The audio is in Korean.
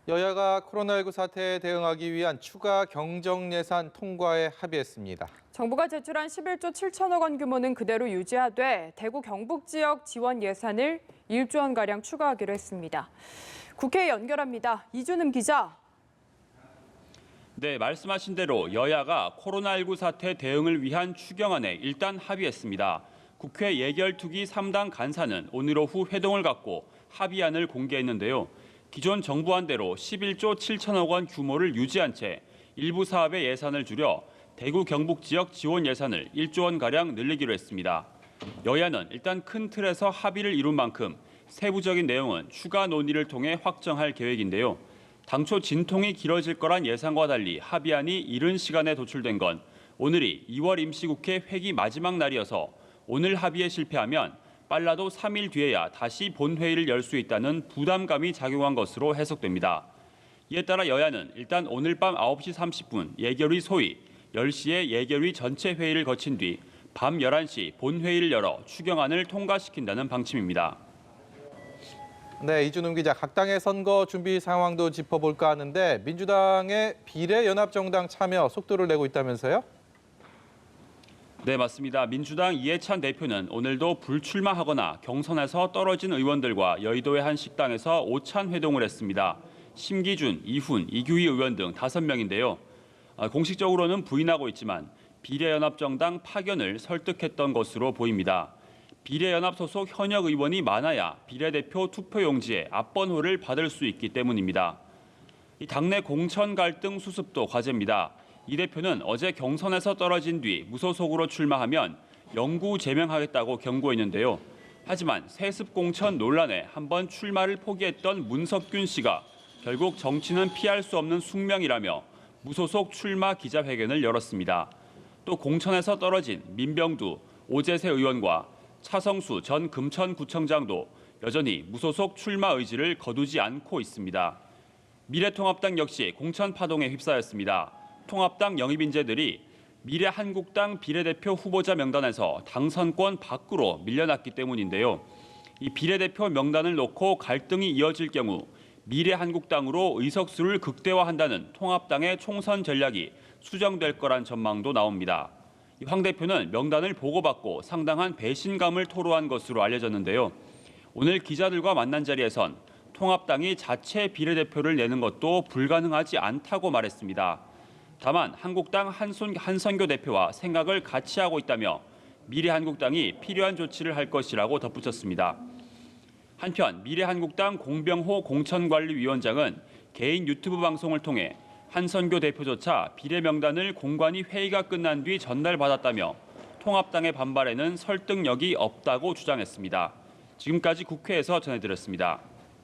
여야가 코로나19 사태에 대응하기 위한 추가 경정 예산 통과에 합의했습니다. 정부가 제출한 11조 7천억 원 규모는 그대로 유지하되 대구 경북 지역 지원 예산을 1조 원가량 추가하기로 했습니다. 국회에 연결합니다. 이준흠 기자. 네, 말씀하신 대로 여야가 코로나19 사태 대응을 위한 추경안에 일단 합의했습니다. 국회 예결투기 3당 간사는 오늘 오후 회동을 갖고 합의안을 공개했는데요. 기존 정부안대로 11조 7천억 원 규모를 유지한 채 일부 사업의 예산을 줄여 대구 경북 지역 지원 예산을 1조 원가량 늘리기로 했습니다. 여야는 일단 큰 틀에서 합의를 이룬 만큼 세부적인 내용은 추가 논의를 통해 확정할 계획인데요. 당초 진통이 길어질 거란 예상과 달리 합의안이 이른 시간에 도출된 건 오늘이 2월 임시국회 회기 마지막 날이어서 오늘 합의에 실패하면 빨라도 3일 뒤에야 다시 본회의를 열 수 있다는 부담감이 작용한 것으로 해석됩니다. 이에 따라 여야는 일단 오늘 밤 9시 30분 예결위 소위 10시에 예결위 전체 회의를 거친 뒤 밤 11시 본회의를 열어 추경안을 통과시킨다는 방침입니다. 네, 이준흠 기자, 각 당의 선거 준비 상황도 짚어볼까 하는데 민주당의 비례연합정당 참여 속도를 내고 있다면서요? 네, 맞습니다. 민주당 이해찬 대표는 오늘도 불출마하거나 경선에서 떨어진 의원들과 여의도의 한 식당에서 오찬 회동을 했습니다. 심기준, 이훈, 이규희 의원 등 5명인데요. 공식적으로는 부인하고 있지만 비례연합정당 파견을 설득했던 것으로 보입니다. 비례연합 소속 현역 의원이 많아야 비례대표 투표용지에 앞번호를 받을 수 있기 때문입니다. 이 당내 공천 갈등 수습도 과제입니다. 이 대표는 어제 경선에서 떨어진 뒤 무소속으로 출마하면 영구 제명하겠다고 경고했는데요. 하지만 세습 공천 논란에 한번 출마를 포기했던 문석균 씨가 결국 정치는 피할 수 없는 숙명이라며 무소속 출마 기자회견을 열었습니다. 또 공천에서 떨어진 민병두, 오재세 의원과 차성수 전 금천구청장도 여전히 무소속 출마 의지를 거두지 않고 있습니다. 미래통합당 역시 공천 파동에 휩싸였습니다. 통합당 영입 인재들이 미래한국당 비례대표 후보자 명단에서 당선권 밖으로 밀려났기 때문인데요. 이 비례대표 명단을 놓고 갈등이 이어질 경우 미래한국당으로 의석수를 극대화한다는 통합당의 총선 전략이 수정될 거란 전망도 나옵니다. 황 대표는 명단을 보고받고 상당한 배신감을 토로한 것으로 알려졌는데요. 오늘 기자들과 만난 자리에선 통합당이 자체 비례대표를 내는 것도 불가능하지 않다고 말했습니다. 다만 한국당 한선교 대표와 생각을 같이 하고 있다며 미래한국당이 필요한 조치를 할 것이라고 덧붙였습니다. 한편 미래한국당 공병호 공천관리위원장은 개인 유튜브 방송을 통해 한선교 대표조차 비례 명단을 공관위 회의가 끝난 뒤 전달받았다며 통합당의 반발에는 설득력이 없다고 주장했습니다. 지금까지 국회에서 전해드렸습니다.